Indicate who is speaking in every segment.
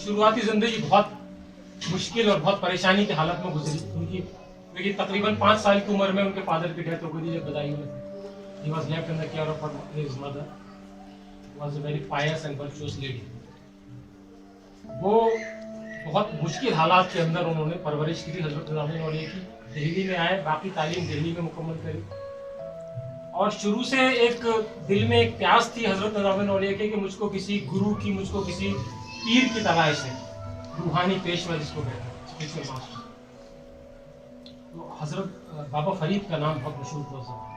Speaker 1: शुरुआती जिंदगी बहुत मुश्किल और बहुत परेशानी की हालत में गुजरी उनकी, क्योंकि तकरीबन 5 साल की उम्र में उनके फादर की डेथ हो गई थी जब बदायूं में थे। He was left in the care of his mother, was a very Payas and virtuous lady. वो बहुत मुश्किल हालात के अंदर उन्होंने परवरिश की थी हजरत निज़ामुद्दीन औलिया की। दिल्ली में आए, बाकी तालीम दिल्ली में मुकम्मल करी, और शुरू से एक दिल में एक प्यास थी हजरत निज़ामुद्दीन औलिया की कि मुझको किसी गुरु की, मुझको किसी पीर की तलाश है, रूहानी पेशवा जिसको कहते हैं, स्पिरिचुअल मास्टर। तो हजरत बाबा फरीद का नाम बहुत मशहूर था उस ज़माने,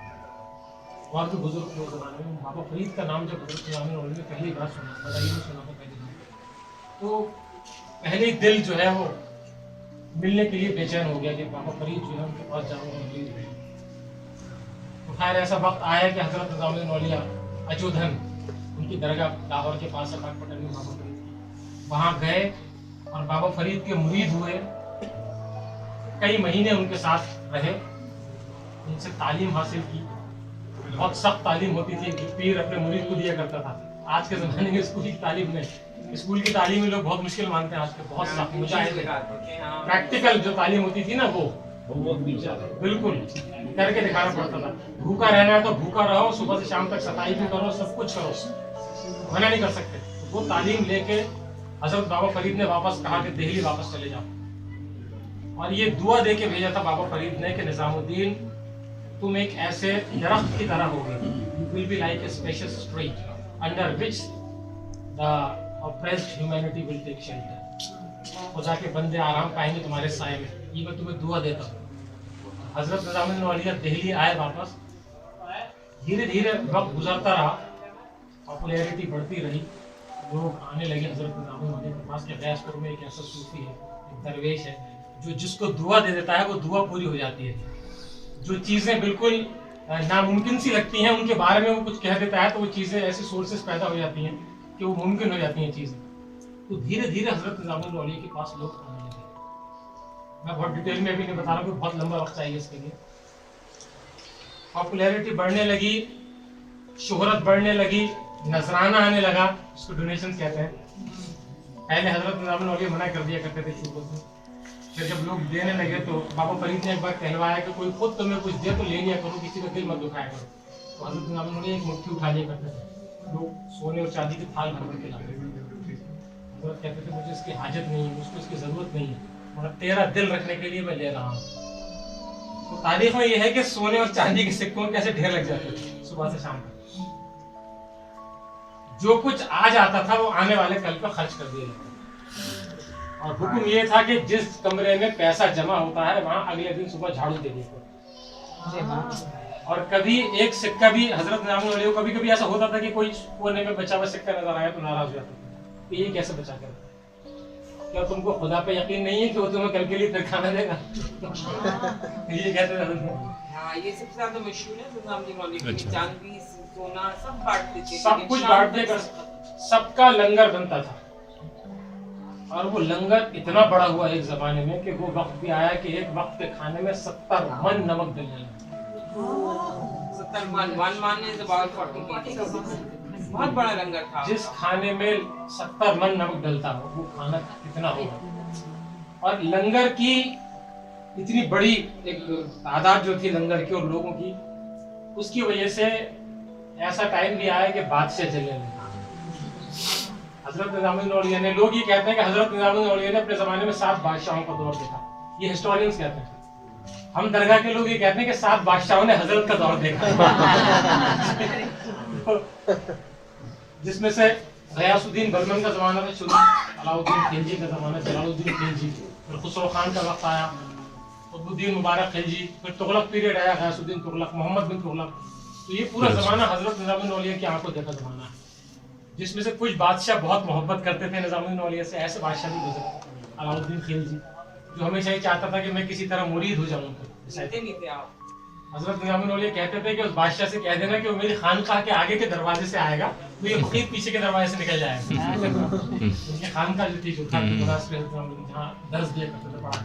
Speaker 1: और भी बुजुर्ग थे उस ज़माने में। बाबा फरीद का नाम जब हजरत निज़ामुद्दीन औलिया ने पहली बार सुना, बदायूं में सुना था पहली बार, तो पहले ही दिल जो है वो मिलने के लिए बेचैन हो गया कि बाबा फरीद जो है उनके पास जाऊंगा, मिल। तो खैर ऐसा वक्त आया कि हजरत निज़ामुद्दीन औलिया अजोधन, उनकी दरगाह लाहौर के पास है पटन में बाबा फरीद, वहाँ गए और बाबा फरीद के मुरीद हुए। कई महीने उनके साथ रहे, उनसे तालीम हासिल की। बहुत सख्त तालीम होती थी, पीर अपने मुरीद को दिया करता था। आज के ज़माने में स्कूल की तालीम में, स्कूल की तालीम में लोग बहुत मुश्किल मानते हैं आज के, बहुत सख्त मुजाहिद प्रैक्टिकल जो तालीम होती थी ना वो बिल्कुल करके दिखाना पड़ता था। भूखा रहना है तो भूखा रहो, सुबह से शाम तक सफाई भी करो, सब कुछ करो, मना नहीं कर सकते। तो वो तालीम लेके हजरत बाबा फरीद ने वापस कहा कि दिल्ली वापस चले जाओ, और ये दुआ दे के भेजा था बाबा फरीद ने कि निज़ामुद्दीन तुम एक ऐसे दरख्त की तरह होगे, you will be like a spacious tree under which the oppressed humanity will take shelter। खुदा के बंदे आराम पाएंगे तुम्हारे साए में, ये मैं तुम्हें दुआ देता हूँ। हजरत निज़ामुद्दीन औलिया दिल्ली आए वापस। धीरे धीरे वक्त गुजरता रहा, पॉपुलैरिटी बढ़ती रही, लोग आने लगे हजरत निज़ामुद्दीन औलिया के पास। के गैसपुर में एक ऐसा सूफी है, एक दरवेश है, जो जिसको दुआ दे देता है वो दुआ पूरी हो जाती है। जो चीज़ें बिल्कुल नामुमकिन सी लगती हैं उनके बारे में वो कुछ कह देता है, तो वो चीज़ें ऐसी सोर्सेस पैदा हो जाती हैं कि वो मुमकिन हो जाती हैं चीज़ें। तो धीरे धीरे हजरत निज़ामुद्दीन औलिया के पास लोग आने लगे। मैं बहुत डिटेल में अभी नहीं बता रहा हूँ, बहुत लंबा वक्त चाहिए इसके लिए। पॉपुलैरिटी बढ़ने लगी, शोहरत बढ़ने लगी, नजराना आने लगा, इसको डोनेशन कहते हैं। पहले हजरत निज़ामुद्दीन औलिया मना कर दिया करते थे शुरू से, फिर जब लोग देने लगे तो बाबा फरीद ने एक बार कहलवाया कि कोई खुद तुम्हें कुछ दे तो ले लिया करो, किसी का दिल मत दुखाया करो। तो हजरत निज़ामुद्दीन औलिया एक मुट्ठी उठा लिया करते थे, लोग सोने और चांदी के थाल भर भर के लाते थे। हजरत कहते थे मुझे इसकी हाजत नहीं है, मुझको इसकी जरूरत नहीं है, मगर तेरा दिल रखने के लिए मैं ले रहा हूँ। तो तारीख में यह है कि सोने और चांदी के सिक्कों में कैसे ढेर लग जाते थे सुबह से शाम तक। जो कुछ आज आता था वो आने वाले कल पर खर्च कर दिया जाता। और हुक्म ये था कि जिस कमरे में पैसा जमा होता है वहां अगले दिन सुबह झाड़ू दे दिया। और कभी एक सिक्का भी हजरत निज़ामुद्दीन औलिया को कभी कभी ऐसा होता था कि कोई कोने में बचा हुआ सिक्का नजर आया तो नाराज हो जाता था, ये कैसे बचा कर, क्या तुमको खुदा पे यकीन नहीं है कि वो तुम्हें कल के लिए फिर खाना देगा? ये कहते थे।
Speaker 2: हाँ, ये सबसे ज्यादा मशहूर है निज़ामुद्दीन औलिया की। चांदी सोना सब बांटते थे,
Speaker 1: सब कुछ बांटने का, सबका लंगर बनता था। और वो लंगर इतना बड़ा हुआ एक जमाने में कि वो वक्त भी आया कि एक वक्त के खाने में 70 मन नमक डलने लगा।
Speaker 2: 70 मन, 1 मन is about 40 kg। बहुत बड़ा लंगर था।
Speaker 1: जिस खाने में 70 मन नमक डलता हो वो खाना कितना होगा। और लंगर की इतनी बड़ी एक तादाद जो थी लंगर की और लोगों की, उसकी वजह से ऐसा टाइम भी आया कि बादशाह चलने लगे। हजरत निज़ामुद्दीन औलिया ने, लोग ये कहते हैं कि हजरत निज़ामुद्दीन औलिया ने अपने जमाने में 7 बादशाहों का दौर देखा, ये हिस्टोरियंस कहते हैं। हम दरगाह के लोग ये कहते हैं कि 7 बादशाहों ने हजरत का दौर देखा। जिसमें से गयासुद्दीन बलमन का जमाना था शुरू, अलाउद्दीन खिलजी का जमाना, जलालुद्दीन खिलजी, फिर खुसरो खान का वक्त आया, कुतुबुद्दीन मुबारक खिलजी, फिर तुगलक पीरियड आया, गयासुद्दीन तुगलक, मोहम्मद बिन तुगलक। तो ये पूरा जमाना हजरत निज़ामुद्दीन औलिया की आंखों देखा जमाना है, जिसमें से कुछ बादशाह बहुत मोहब्बत करते थे निज़ामुद्दीन औलिया से। ऐसे बादशाह भी गुजरे, अलाउद्दीन खिलजी जो हमेशा ये चाहता था कि मैं किसी तरह मुरीद हो जाऊं। हजरत निज़ामुद्दीन औलिया कहते थे कि उस बादशाह से कह देना कि वो मेरी खानकाह के आगे के दरवाजे से आएगा, तो ये फकीर पीछे के दरवाजे से निकल जाएगा। उनकी खानकाह जो थी, जो था जहाँ दर्ज दिया करते थे पढ़ा।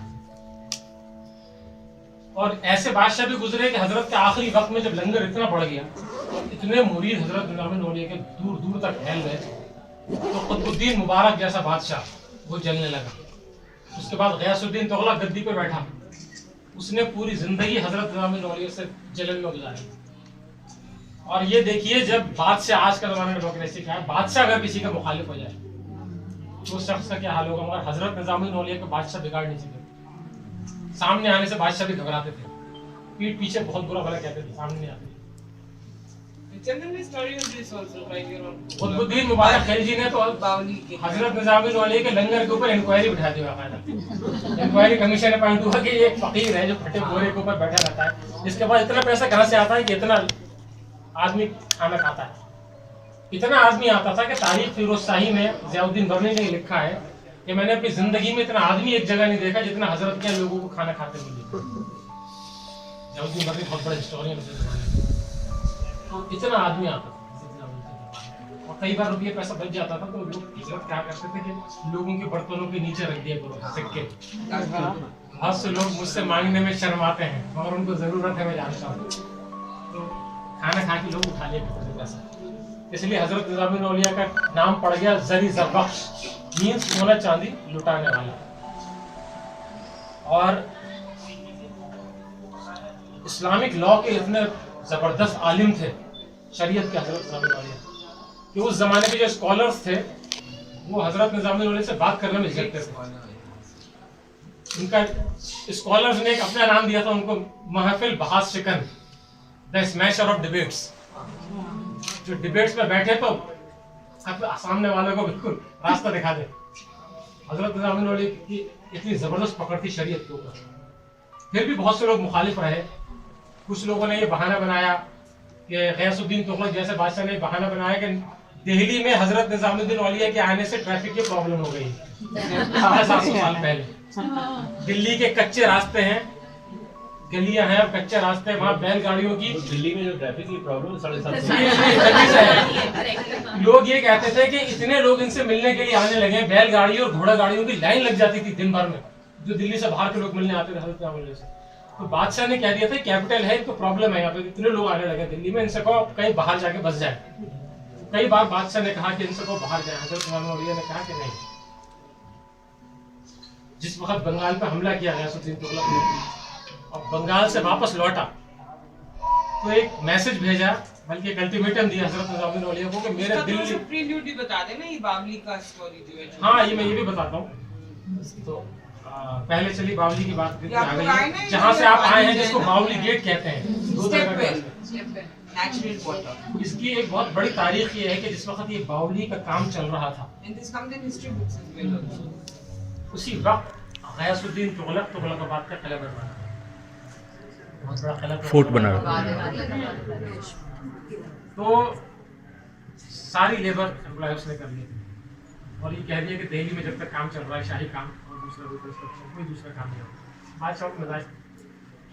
Speaker 1: और ऐसे बादशाह भी गुजरे कि हजरत के आखिरी वक्त में जब लंगर इतना बढ़ गया, इतने मुरीद हजरत निज़ामुद्दीन औलिया के दूर दूर तक फैल गए, तो कुतुबुद्दीन मुबारक जैसा बादशाह वो जलने लगा। उसके बाद गयासुद्दीन तुगलक गद्दी पे बैठा, उसने पूरी जिंदगी हजरत निजामुद्दीन औलिया से जलन में गुजारी। और ये देखिए, जब बादशाह, आज का जमाना में डेमोक्रेसी क्या है, बादशाह अगर किसी का मुखालिफ हो जाए तो उस शख्स का क्या हाल होगा, मगर हजरत निजामुद्दीन औलिया को बादशाह बिगाड़ नहीं सके। सामने आने से बादशाह भी घबराते थे, पीठ पीछे बहुत बुरा भला कहते थे, सामने नहीं आते। कुतुबुद्दीन मुबारक खिलजी ने तो हजरत निजामुद्दीन औलिया के लंगर के ऊपर इंक्वायरी बिठा दी। इंक्वायरी कमीशन अपॉइंट हुआ कि एक फकीर है जो फटे बोरे के ऊपर बैठा रहता है, इसके बाद इतना पैसा कहाँ से आता है कि इतना आदमी खाना खाता है। इतना आदमी आता था कि तारीख फिरोज शाही में ज़ियाउद्दीन बर्नी ने लिखा है कि मैंने अपनी जिंदगी में इतना आदमी एक जगह नहीं देखा जितना हजरत के लोगों को खाना खाते हुए देखा। ज़ियाउद्दीन बर्नी बहुत बड़े हिस्टोरियन थे, इतना आदमी आता था। और कई बार रुपये पैसा बच जाता था तो लोग हजरत क्या करते थे कि लोगों के बर्तनों के नीचे रख दिया करो सिक्के। बहुत से लोग मुझसे मांगने में शर्माते हैं, मगर उनको जरूरत है, मैं जानता हूँ। तो खाना खा के लोग उठा लिया करते थे पैसा। इसलिए हजरत निजामुद्दीन औलिया का नाम पड़ गया ज़री ज़रबख्श, मीन्स सोना चांदी लुटाने वाला। और इस्लामिक लॉ के इतने जबरदस्त आलिम थे शरीयत के हजरत निजामुद्दीन औलिया कि उस जमाने के जो स्कॉलर्स थे वो हजरत निजामुद्दीन औलिया से बात करने में झिझकते थे। उनका स्कॉलर्स ने एक अपना नाम दिया था उनको, महफिल बहास शिकन, द स्मैशर ऑफ डिबेट्स। जो डिबेट्स में बैठे तो सामने वाले को बिल्कुल रास्ता दिखा दे। हजरत निजामुद्दीन औलिया की इतनी जबरदस्त पकड़ थी शरीयत के ऊपर। फिर भी बहुत से लोग मुखालिफ रहे। कुछ लोगों ने ये बहाना बनाया कि गयासुद्दीन तुगलक जैसे बादशाह ने बहाना बनाया कि दिल्ली में हजरत निजामुद्दीन औलिया के आने से ट्रैफिक की प्रॉब्लम हो गई 700 साल पहले। दिल्ली के कच्चे रास्ते हैं, गलियां हैं, कच्चे रास्ते, वहाँ बैलगाड़ियों की,
Speaker 3: दिल्ली में जो ट्रैफिक की प्रॉब्लम 750
Speaker 1: लोग ये कहते थे कि इतने लोग इनसे मिलने के लिए आने लगे, बैलगाड़ी और घोड़ा गाड़ियों की लाइन लग जाती थी दिन भर में, जो दिल्ली से बाहर के लोग मिलने आते थे हजरत निजामुद्दीन से। तो बादशाह ने कह दिया था कैपिटल है, इनको प्रॉब्लम है, यहाँ पे इतने लोग आने लगे दिल्ली में, इनसे कहो कहीं बाहर जाके बस जाए। कई बार बादशाह ने कहा कि इनसे कहो बाहर जाए। हजरत निजामुद्दीन औलिया ने कहा कि नहीं। जिस वक्त बंगाल पे हमला किया गयासुद्दीन तुगलक ने और बंगाल से वापस लौटा तो एक मैसेज भेजा, बल्कि एक अल्टीमेटम दिया हजरत निजामुद्दीन औलिया को कि मेरे दिल्ली
Speaker 2: प्रील्यूड भी बता देना, ये बावली का स्टोरी जो है।
Speaker 1: हाँ, ये मैं ये भी बताता हूँ। तो पहले चलिए बावली की बात करते हैं। जहाँ से आप आए हैं जिसको बावली गेट कहते हैं, 2 तरह का
Speaker 2: नेचुरल वाटर।
Speaker 1: इसकी एक बहुत बड़ी तारीख ये है कि जिस वक्त ये बावली का काम चल रहा था, उसी वक्त गयासुद्दीन तुगलकाबाद का किला बनवा, बहुत बड़ा किला
Speaker 4: फोर्ट बना रहा।
Speaker 1: तो सारी लेबर एम्प्लॉय उसने कर ली और ये कह दिया कि दिल्ली में जब तक काम चल रहा है शाही काम, और कोई दूसरा काम नहीं होगा। बादशाह को मजाक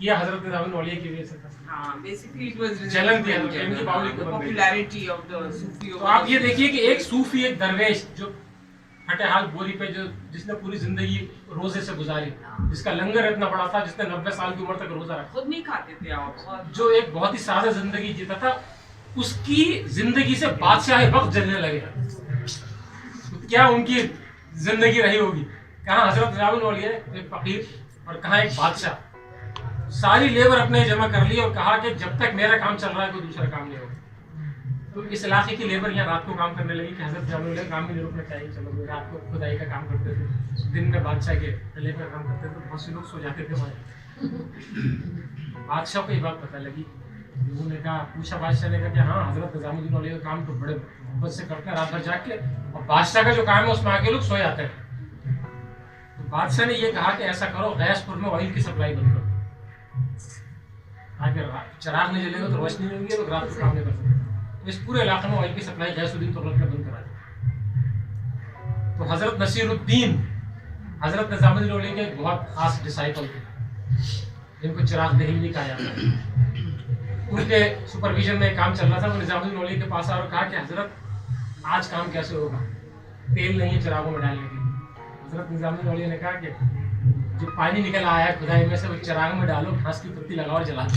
Speaker 1: किया हजरत निजामुद्दीन औलिया की वजह से।
Speaker 2: हाँ, बेसिकली इट वाज
Speaker 1: जलन दिया इनकी बावली को,
Speaker 2: पॉपुलैरिटी ऑफ द सूफी।
Speaker 1: तो आप ये देखिए कि एक सूफी, एक दरवेश जो फटे हाल बोरी पे, जो जिसने पूरी जिंदगी रोजे से गुजारी, जिसका लंगर इतना बड़ा था, जिसने 90 साल की उम्र तक रोजा रखा,
Speaker 2: खुद नहीं खाते थे आप,
Speaker 1: जो एक बहुत ही सादा जिंदगी जीता था, उसकी जिंदगी से बादशाह वक्त जलने लगे। तो क्या उनकी जिंदगी रही होगी? कहाँ हजरत निजामुद्दीन औलिया एक फकीर और कहाँ एक बादशाह। सारी लेबर अपने जमा कर ली और कहा कि जब तक मेरा काम चल रहा है कोई दूसरा काम नहीं होगा। तो इस इलाके की लेबर यहाँ रात को काम करने लगी कि हजरत निजामुद्दीन औलिया काम भी नहीं रुकना चाहिए, चलो रात को खुदाई का काम करते थे, दिन में बादशाह के तले पर काम करते थे, बहुत से लोग सो जाते थे वहाँ। बादशाह को ये बात पता लगी, लोगों ने कहा, पूछा बादशाह ने कहा कि हाँ हजरत निजामुद्दीन औलिया का काम तो बड़े मोहब्बत से करते हैं रात भर जाग के, और बादशाह का जो काम है उसमें आके लोग सो जाते हैं। तो बादशाह ने ये कहा कि ऐसा करो, गैसपुर में ऑयल की सप्लाई बंद करो, आगे चिराग नहीं जलेगा तो रोशनी नहीं होगी, तो रात को काम नहीं कर सकते। तो इस पूरे इलाके में ऑयल की सप्लाई गयासुद्दीन तुगलक ने बंद करा दी। तो हजरत नसीरुद्दीन हजरत निजामुद्दीन औलिया के बहुत खास डिसाइपल थे, जिनको चिराग दहलवी कहा जाता है। उनके सुपरविजन में काम चल रहा था। वो निजामुद्दीन औलिया के पास आया और कहा कि हजरत आज काम कैसे होगा, तेल नहीं है चिरागों में डालने के लिए। हजरत निजामुद्दीन औलिया ने कहा कि जो पानी निकल आया है खुदाई में से वो चिराग में डालो, घास की पत्ती लगाओ और जला दो।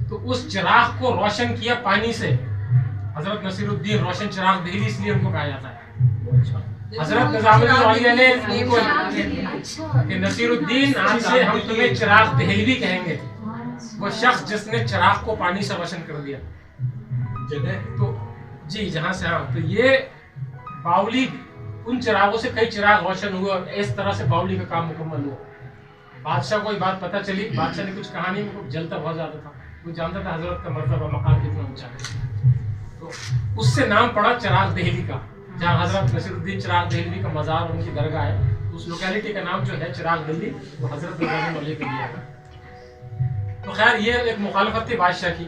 Speaker 1: तो उस चिराग को रोशन किया पानी से। हजरत नसीरुद्दीन रोशन चिराग दहली इसलिए उनको कहा जाता है। हजरत निजामुद्दीन औलिया ने उनको कि नसीरुद्दीन, आज से हम तुम्हें चिराग दहलवी कहेंगे, वो शख्स जिसने चिराग को पानी से रोशन कर दिया। जगह तो जी जहाँ से, हाँ, तो ये बावली, उन चिरागों से कई चिराग रोशन हुए और इस तरह से बावली का काम मुकम्मल हुआ। बादशाह को ये बात पता चली, बादशाह ने कुछ कहा नहीं, वो जलता बहुत ज्यादा था, वो जानता था हजरत का मर्तबा मकाम कितना ऊंचा है, तो उससे नाम पड़ा चिराग दहली का। जहाँ हजरत नसीरुद्दीन चिराग दहलवी का मजार और उनकी दरगाह है, उस लोकेलिटी का नाम जो है चिराग दहली, वो हजरत निजामुद्दीन औलिया के लिए है। तो खैर ये एक मुखालफत थी बादशाह की।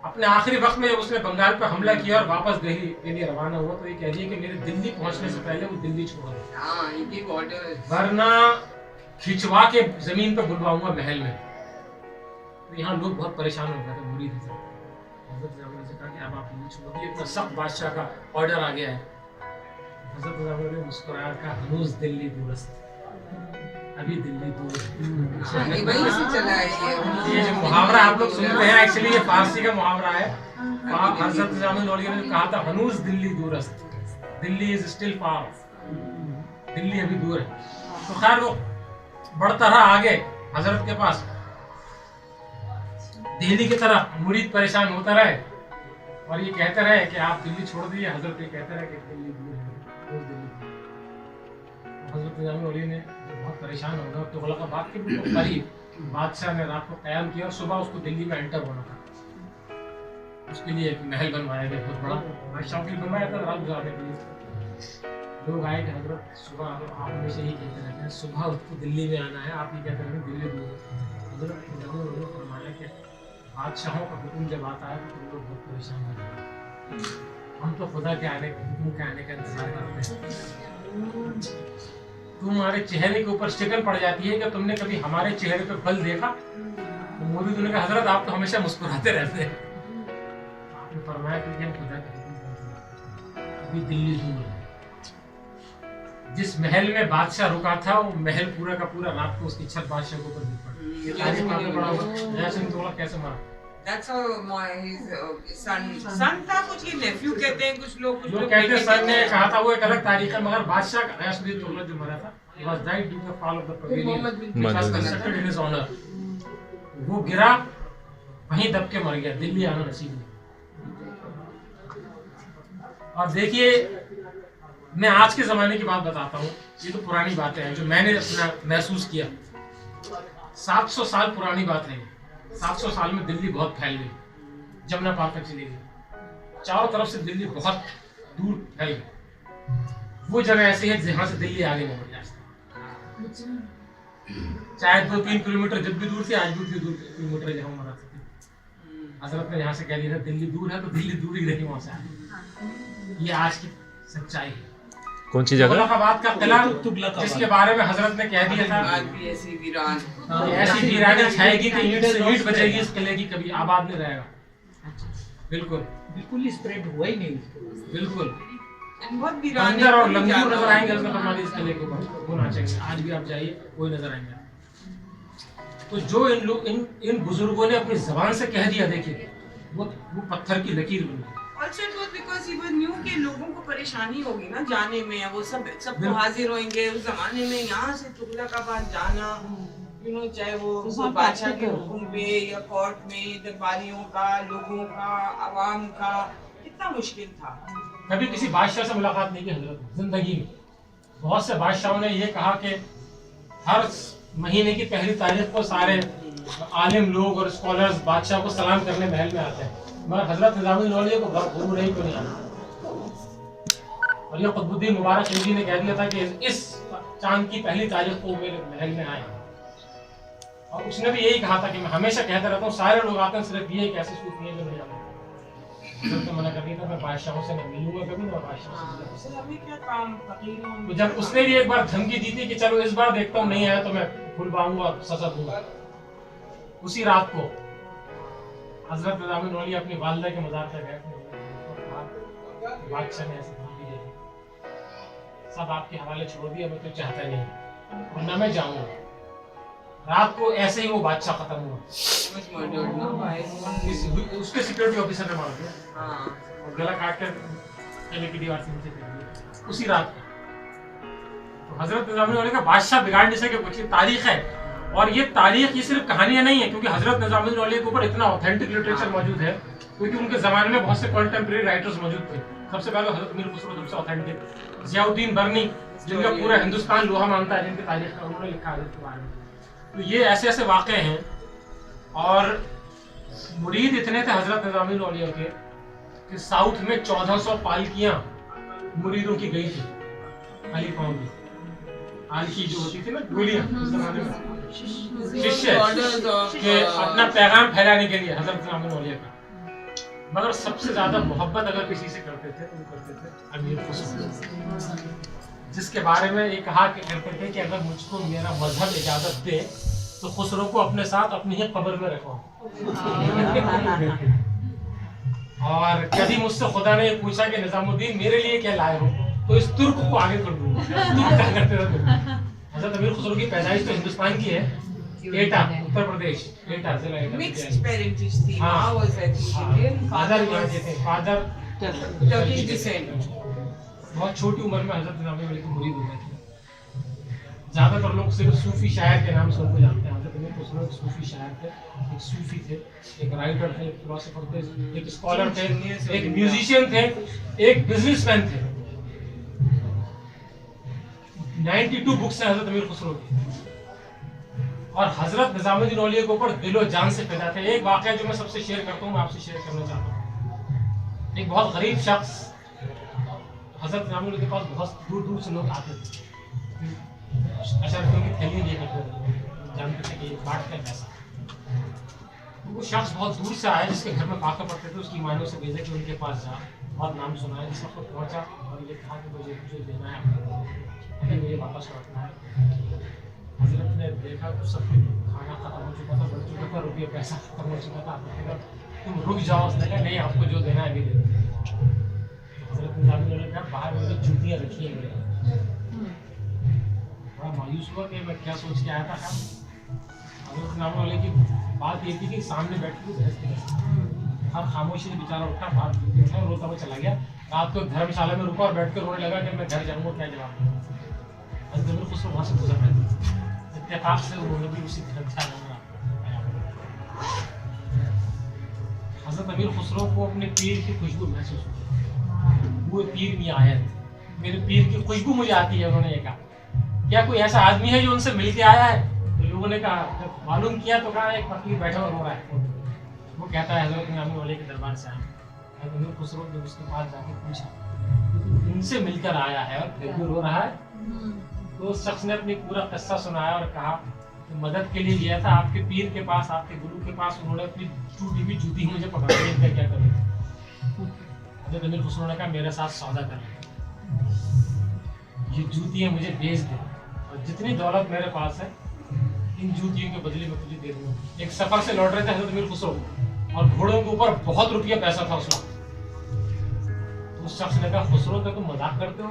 Speaker 1: अपने आखिरी वक्त में जब उसने बंगाल पर हमला किया और वापस दिल्ली के लिए रवाना हुआ, तो ये कह दिया कि मेरे दिल्ली पहुंचने से पहले वो दिल्ली छोड़ दे, वरना खिंचवा के जमीन पर बुलवाऊंगा महल में। तो यहाँ लोग बहुत परेशान हो गए थे, मुरीद थे। हजरत निजामुद्दीन से कहा कि अब आप दिल्ली छोड़ दिए, इतना सख्त बादशाह का ऑर्डर आ गया है। हजरत निजामुद्दीन ने मुस्कुराया, कहा हनूज दिल्ली दूरस्त, अभी दिल्ली दूर है। ये जो मुहावरा आप लोग सुनते हैं, एक्चुअली ये फारसी का मुहावरा है। हजरत निजामुद्दीन औलिया ने कहा था हनूज दिल्ली दूरस्त, दिल्ली इज स्टिल फार, दिल्ली अभी दूर है। तो खैर वो बढ़ता रहा आगे हजरत के पास, दिल्ली की तरफ मुरीद परेशान होता रहे और ये कहते रहे कि आप दिल्ली छोड़ दीजिए। हजरत ये कहते रहे कि दिल्ली दूर है, दूर दिल्ली। हजरत निजामुद्दीन औलिया ने बहुत परेशान हो गया, तुगलकाबाद के बिल्कुल करीब बादशाह ने रात को क़याम किया और सुबह उसको दिल्ली में एंटर होना था। उसके लिए एक महल बनवाया गया, बहुत बड़ा बादशाह के लिए बनवाया था, रात गुजारने के लिए। लोग आए कि हजरत सुबह, आप हमेशा ही कहते रहते हैं सुबह उसको दिल्ली में आना है, आप ही कहते हैं दिल्ली दूर है। हजरत निजामुद्दीन ने फरमाया कि बादशाहों का हुक्म जब आता है तो तुम लोग बहुत परेशान हो जाते हैं, हम तो खुदा के आने हुक्म के आने का इंतजार करते हैं। तुम्हारे चेहरे के ऊपर शिकन पड़ जाती है कि तुमने कभी हमारे चेहरे पे फल देखा? तो मोदी ने कहा हजरत आप तो हमेशा मुस्कुराते रहते हैं। आपने फरमाया कि हम खुदा के हुक्म, अभी दिल्ली दूर है। जिस महल में बादशाह रुका था वो महल पूरा का पूरा रात को उसकी छत बादशाह के ऊपर गिर पड़ी। ये तारीफ आपने पढ़ा होगा, जयसिंह तोला कैसे मारा।
Speaker 2: That's how his son था, कुछ ये nephew कहते हैं कुछ लोग
Speaker 1: कहते हैं सन ने कहा था, वो एक अलग तारीख है, मगर बादशाह गयासुद्दीन तोला जो मरा था, he was died due to the fall of the pavilion which was constructed in his honor। वो गिरा, वहीं दब के मर गया, दिल्ली आना नसीब नहीं। और देखिए मैं आज के जमाने की बात बताता हूँ, ये तो पुरानी बातें हैं जो मैंने अपना महसूस किया। 700 साल पुरानी बात है। 700 साल में दिल्ली बहुत फैल गई, जमुना पार तक चली गई, चारों तरफ से दिल्ली बहुत दूर फैल गई। वो जगह ऐसी है जहाँ से दिल्ली आगे नहीं बढ़ जाती, चाहे 2-3 किलोमीटर जब भी दूर थी, आज भी 2 किलोमीटर जहाँ मरा सकती। हजरत ने यहाँ से कह दिया दिल्ली दूर है तो दिल्ली दूर ही रही वहां से। ये आज की सच्चाई है।
Speaker 3: कौन सी जगह?
Speaker 1: तुगलकाबाद का किला, जिसके बारे में हजरत ने कह दिया था
Speaker 2: आज भी ऐसी वीरान,
Speaker 1: ऐसी वीरानी छाएगी कि ईंट से ईंट बचेगी इस किले की, कभी आबाद नहीं रहेगा। बिल्कुल
Speaker 4: बिल्कुल स्प्रेड हुआ ही नहीं,
Speaker 1: बिल्कुल
Speaker 2: बहुत वीरान
Speaker 1: बंदर और लंगूर नजर आएंगे हमारे इस किले के ऊपर, वो नाचेंगे। आज भी आप जाइए कोई नजर आएंगे। तो जो इन बुजुर्गों ने अपनी जबान से कह दिया, देखिए वो पत्थर की लकीर बन गई।
Speaker 2: Also it was because he was knew कि लोगों को परेशानी होगी ना जाने में, वो सब हाजिर होंगे। उस जमाने में यहाँ से तुगलकाबाद जाना, चाहे वो बादशाह के हुक्म पे या कोर्ट में दरबारियों का, लोगों का, आवाम का, कितना मुश्किल था।
Speaker 1: कभी किसी बादशाह से मुलाकात नहीं की हजरत जिंदगी में। बहुत से बादशाहों ने ये कहा कि हर महीने की पहली तारीख को सारे आलिम लोग और स्कॉलर्स बादशाह को सलाम करने महल में आते हैं, मगर हजरत निजामुद्दीन औलिया को गुरु रही को नहीं आना। और ये कुतुबुद्दीन मुबारक खिलजी ने कह दिया था कि इस चांद की पहली तारीख को मेरे महल में आए। और उसने भी यही कहा था कि मैं हमेशा कहता रहता हूँ सारे लोग आते हैं, सिर्फ ये एक ऐसे सूफी है जो नहीं आते। तो मना कर दिया था मैं बादशाहों से नहीं मिलूंगा कभी, मैं बादशाह से
Speaker 2: अभी क्या काम फकीरों।
Speaker 1: तो जब उसने भी एक बार धमकी दी थी कि चलो इस बार देखता हूँ नहीं आया तो मैं खुलवाऊंगा, सजा दूंगा, उसी रात को हजरत निजामुद्दीन औलिया अपनी वालिदा के मज़ार पर गए। बादशाह ने ऐसे धमकी दी थी, सब आपके हवाले छोड़ दिया, मैं तो चाहता नहीं और न मैं जाऊंगा। रात को ऐसे ही वो बादशाह खत्म हुआ, उसके सिक्योरिटी ऑफिसर ने मार दिया और गला काट कर किले की दीवार से नीचे फेंक दिया उसी रात को। तो हजरत निजामुद्दीन औलिया का बादशाह बिगाड़ नहीं सके, कुछ तारीख है। और ये तारीख ये सिर्फ कहानियां नहीं है, क्योंकि हजरत निजामुद्दीन औलिया के ऊपर इतना ऑथेंटिक लिटरेचर मौजूद है, क्योंकि उनके जमाने में बहुत से कॉन्टेम्प्रेरी राइटर्स मौजूद थे। सबसे पहले हजरत मीर खुसरो सबसे ऑथेंटिक, जियाउद्दीन बर्नी जिनका पूरा हिंदुस्तान लोहा मानता है, जिनकी तारीख का उन्होंने लिखा है इसके बारे में। तो ये ऐसे ऐसे वाक़े हैं। और मुरीद इतने थे हजरत निजामुद्दीन औलिया के कि साउथ में 1400 पालकियां मुरीदों की गई थी, खलीफाओं की आलकी जो होती थी ना, गोलियां उस जमाने में, शिष्य के अपना पैगाम फैलाने के लिए हजरत निजामुद्दीन औलिया का। मगर सबसे ज्यादा मोहब्बत अगर किसी से करते थे तो वो करते थे अमीर खुसरो, जिसके बारे में ये कहा करते थे कि अगर मुझको मेरा मजहब इजाजत दे तो खुसरो को अपने साथ अपनी ही कब्र में रखो। और कभी मुझसे खुदा ने पूछा कि निजामुद्दीन मेरे लिए क्या लाए हो, तो इस तुर्क को आगे कर दूंगा। तुर्क क्या करते रहते। हजरत अमीर खुसरो की पैदाइश तो हिंदुस्तान की है, एटा उत्तर प्रदेश, एटा जिला एटा।
Speaker 2: मिक्स्ड पेरेंटेज थी,
Speaker 1: हाँ।
Speaker 2: माँ वाज इंडियन,
Speaker 1: फादर यहाँ के थे, फादर
Speaker 2: टर्किश डिसेंट।
Speaker 1: बहुत छोटी उम्र में हजरत निजामुद्दीन औलिया के मुरीद हो गए थे। ज्यादातर लोग सिर्फ सूफी शायर के नाम से उनको जानते हैं। हजरत अमीर खुसरो एक सूफी शायर थे, एक सूफी थे, एक राइटर थे, एक फिलोसोफर थे, एक स्कॉलर थे, एक म्यूजिशियन थे, एक बिजनेसमैन थे। 92 बुक्स हैं हजरत अमीर खुसरो की। और हजरत निजामुद्दीन औलिया के ऊपर दिलो जान से पैदा थे। एक वाकया जो मैं सबसे शेयर करता हूँ, मैं आपसे शेयर करना चाहता हूँ। एक बहुत गरीब शख्स हजरत निजामुद्दीन के पास बहुत दूर दूर से लोग आते थे, अशरफियों की थैली लिए करते थे, जानते थे कि ये बांटते हैं पैसा। वो शख्स बहुत दूर से आया, जिसके घर में फाका पड़ते थे, उसकी मानो से भेजा कि उनके पास जा, बहुत नाम सुना है। जिस वक्त पहुंचा और ये कहा कि मुझे देना है, मुझे वापस लौटना है। हजरत ने देखा तो सब खाना खत्म हो चुका था, बढ़ चुका था, रुपये पैसा खत्म हो चुका था। तुम रुक जाओ। उसने कहा नहीं, आपको जो देना है अभी दे दो। हजरत निजामुद्दीन ने कहा बाहर मेरी जूतियाँ रखी है मेरे। बड़ा मायूस हुआ कि मैं क्या सोच के आया था। हजरत निजामुद्दीन की बात ये थी कि सामने बैठ के बहस की, हर खामोशी से बेचारा उठा, बात उठा, रोता हुआ चला गया। रात को धर्मशाला में रुका और बैठ कर रोने लगा कि मैं घर जाऊँगा, क्या जवाब दूँगा। हजरत अमीर खुसरो वहाँ से गुजर रहे थे, इत्तेफाक से उन्होंने भी उसी धर्मशाला में हजरत अमीर खुसरो को अपने पीर की खुशबू महसूस हुई। वो पीर में आए थे, मेरे पीर की खुशबू मुझे आती है। उन्होंने ये कहा, क्या कोई ऐसा आदमी है जो उनसे मिल के आया है? तो लोगों ने कहा, जब मालूम किया तो कहा एक फकीर बैठा हुआ रो रहा है। वो कहता है हजरत निजामुद्दीन औलिया के दरबार से आया। हजरत अमीर खुसरो ने उसके पास जाके पूछा, उनसे मिलकर आया है और फिर भी रो रहा है? तो उस शख्स ने अपनी पूरा किस्सा सुनाया और कहा कि मदद के लिए गया था आपके पीर के पास, आपके गुरु के पास। उन्होंने अपनी टूटी हुई जूती मुझे पकड़ा दी, इनका क्या करूँ? हजरत अमीर खुसरो ने कहा मेरे साथ सौदा कर, ये जूतियाँ मुझे बेच दे और जितनी दौलत मेरे पास है इन जूतियों के बदले में तुझे दे दूंगा। एक सफर से लौट रहे थे हजरत अमीर खुसरो और घोड़ों के ऊपर बहुत रुपया पैसा था उस वक्त। तो उस शख्स ने कहा, खुसरो तो तुम मजाक करते हो,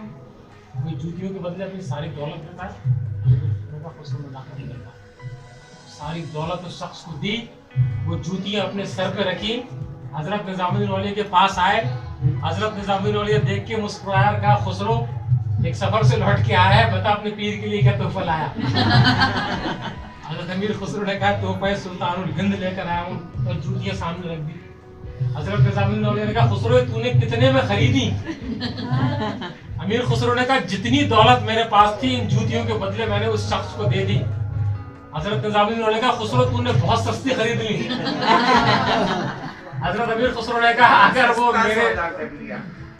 Speaker 1: कोई जूतियों के बदले अपनी सारी दौलत देता है? खुसरो मजाक नहीं करता। सारी दौलत उस शख्स को दी, वो जूतियां अपने सर पे रखी। हजरत निजामुद्दीन औलिया के पास आए। हजरत निजामुद्दीन औलिया देख के मुस्कुराया और कहा, खुसरो एक सफर से लौट के आया है, बता अपने पीर के लिए क्या तोहफा लाया? हजरत अमीर खुसरो ने कहा, तोहफा सुल्तानुल हिंद लेकर आया हूँ, और जूतियां सामने रख दी। हजरत निजामुद्दीन औलिया ने कहा, खुसरो तूने कितने में खरीदी? अमीर खुसरो ने कहा, जितनी दौलत मेरे पास थी इन जूतियों के बदले मैंने उस शख्स को दे दी। हजरत निजामुद्दीन औलिया ने कहा, खुसरो तूने बहुत सस्ती खरीद ली। हजरत अमीर खुसरो ने कहा, अगर वो मेरे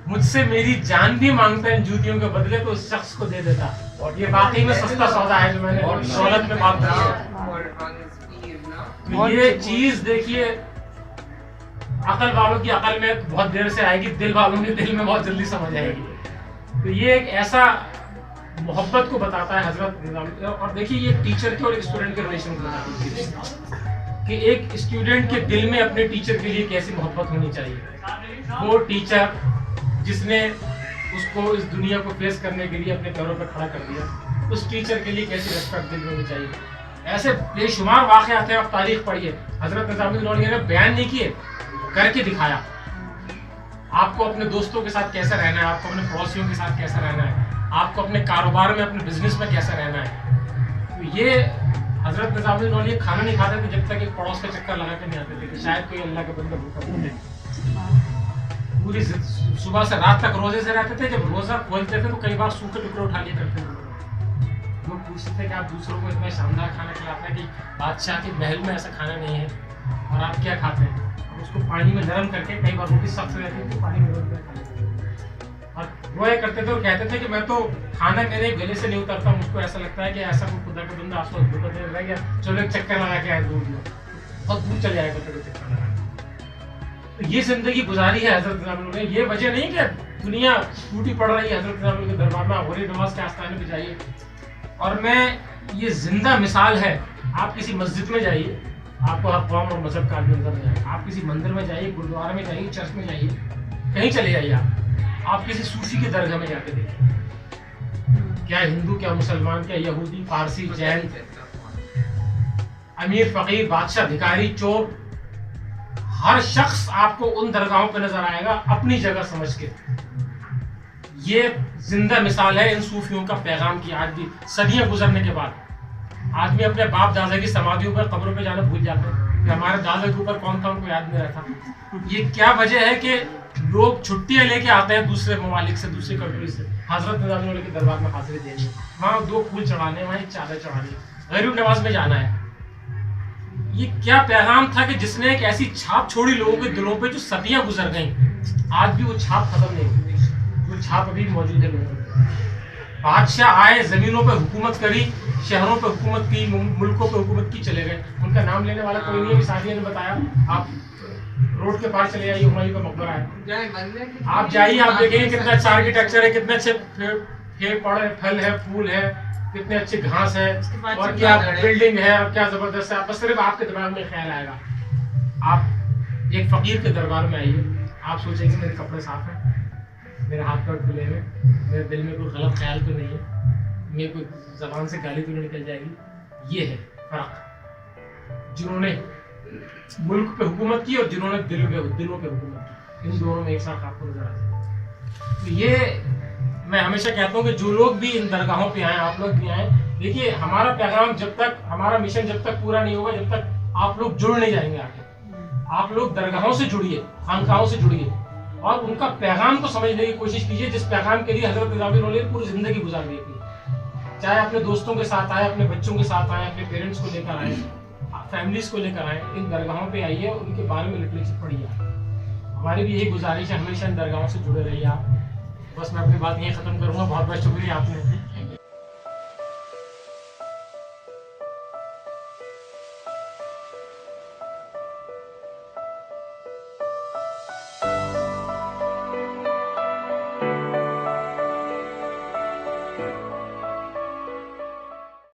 Speaker 1: मुझसे मेरी जान भी मांगता है इन जूतियों के बदले तो उस शख्स को दे देता। और ये वाकई में सस्ता सौदा है जो मैंने दौलत में बात की है। तो ये चीज देखिए, अकल वालों की अकल में बहुत देर से आएगी, दिल वालों के दिल में बहुत जल्दी समझ आएगी। तो ये एक ऐसा मोहब्बत को बताता है हजरत निजामुद्दीन। और देखिए, ये टीचर के और एक स्टूडेंट के रिलेशन को बताता है कि एक स्टूडेंट के दिल में अपने टीचर के लिए कैसी मोहब्बत होनी चाहिए। वो टीचर जिसने उसको इस दुनिया को फेस करने के लिए अपने पैरों पर खड़ा कर दिया, उस टीचर के लिए कैसी रिस्पेक्ट दिल में होनी चाहिए। ऐसे बेशुमार वाक़यात हैं, आप तारीख पढ़िए। हजरत निजामुद्दीन औलिया ने बयान नहीं किए, करके दिखाया। आपको अपने दोस्तों के साथ कैसे रहना है, आपको अपने पड़ोसियों के साथ कैसे रहना है, आपको अपने कारोबार में, अपने बिजनेस में कैसे रहना है। तो ये हजरत निजामुद्दीन औलिया खाना नहीं खाते थे जब तक एक पड़ोस का चक्कर लगा के नहीं आते थे कि शायद कोई अल्लाह के बंदा भूखा है। पूरी सुबह से रात तक रोजे से रहते थे। जब रोजा खोलते थे तो कई बार सूखे टुकड़े उठा लिया करते थे। लोग पूछते थे कि आप दूसरों को इतना शानदार खाना खिलाते हैं कि बादशाह के महल में ऐसा खाना नहीं है, और आप क्या खाते हैं? उसको पानी में नरम करके, कई बार रोटी सख्त रहती थी तो पानी में नरम करके खाते थे। और रोया करते थे और कहते थे कि मैं तो खाना मेरे गले से नहीं उतरता, मुझको ऐसा लगता है कि ऐसा कोई खुदा का बंदा आपको धोखा दे रहा है, चलो एक चक्कर लगा के आए दूर में, बहुत दूर चले आए करते थे चक्कर लगा। तो ये जिंदगी गुजारी है हजरत निजामुद्दीन ने। ये वजह नहीं कि दुनिया टूटी पड़ रही है हजरत निजामुद्दीन के दरबार में, आप होरी नमाज के आस्थाने पे जाइए। और मैं, ये जिंदा मिसाल है। आप किसी मस्जिद में जाइए, आपको हर कौम और मजहब का आदमी नजर नहीं आएगा। आप किसी मंदिर में जाइए, गुरुद्वारा में जाइए, चर्च में जाइए, कहीं चले जाइए, आप किसी सूफी के दरगाह में जाके देखिए, क्या हिंदू, क्या मुसलमान, क्या यहूदी, पारसी, जैन, अमीर, फकीर, बादशाह, भिखारी, चोर, हर शख्स आपको उन दरगाहों पे नजर आएगा अपनी जगह समझ के। ये जिंदा मिसाल है इन सूफियों का पैगाम की। आज भी सदियां गुजरने के बाद आदमी अपने बाप दादा की समाधियों पर, कब्रों पे जाना भूल जाते हैं कि हमारे दादा के ऊपर कौन था, उनको याद नहीं रहता। ये क्या वजह है कि लोग छुट्टियां लेके आते हैं दूसरे ममालिक से, दूसरी कंट्री से, हजरत निजामुद्दीन के दरबार में हाजिरी देने, वहाँ 2 फूल चढ़ाने, वहाँ एक चादर चढ़ानी, गरीब नवाज में जाना है। ये क्या पैगाम था कि जिसने एक ऐसी छाप छोड़ी लोगों के दिलों पे जो सदियां गुजर गई। आज भी वो छाप खत्म नहीं हुई, वो छाप अभी मौजूद है लोगों में। बादशाह आए, जमीनों पे हुकूमत करी, शहरों पे हुकूमत की, मुल्कों पे हुकूमत की, चले गए। उनका नाम लेने वाला कोई नहीं है। सादिया ने बताया, आप रोड के पार चले जाइए, हुमायूं का मकबरा है, आप जाइए, आप देखेंगे कितना अच्छा आर्किटेक्चर है, कितने अच्छे पेड़ पौधे, फल है, फूल है, कितने अच्छे घास है, और क्या बिल्डिंग है, और क्या जबरदस्त है। बस सिर्फ आपके दिमाग में ख्याल आएगा। आप एक फकीर के दरबार में आइए, आप सोचेंगे मेरे कपड़े साफ हैं, मेरे हाथ पैर खुले हैं, मेरे दिल में कोई गलत ख्याल तो नहीं है, मेरे कोई जबान से गाली तो नहीं निकल जाएगी। ये है फर्क, जिन्होंने मुल्क पे हुकूमत की और जिन्होंने दिलों पे हुकूमत की। इन दोनों में एक साथ आपको नजर आता है। तो ये मैं हमेशा कहता हूँ कि जो लोग भी इन दरगाहों पे आए, आप लोग भी आए, देखिए हमारा पैगाम जब तक, हमारा मिशन जब तक पूरा नहीं होगा, जब तक आप लोग जुड़ नहीं जाएंगे आके। आप लोग दरगाहों से जुड़िए, खानकाहों से जुड़िए, और उनका पैगाम को समझने की कोशिश कीजिए, जिस पैगाम के लिए हजरत निजामुद्दीन औलिया पूरी जिंदगी गुजार दी थी। चाहे अपने दोस्तों के साथ आए, अपने बच्चों के साथ आए, अपने पेरेंट्स को लेकर आए, फैमिलीज को लेकर आए, इन दरगाहों पे आइए, उनके बारे में लिटरेचर पढ़िए। हमारी भी यही गुजारिश है, हमेशा इन दरगाहों से जुड़े रहिए आप। बस मैं अपनी बात यहीं खत्म करूंगा। बहुत बहुत शुक्रिया आपने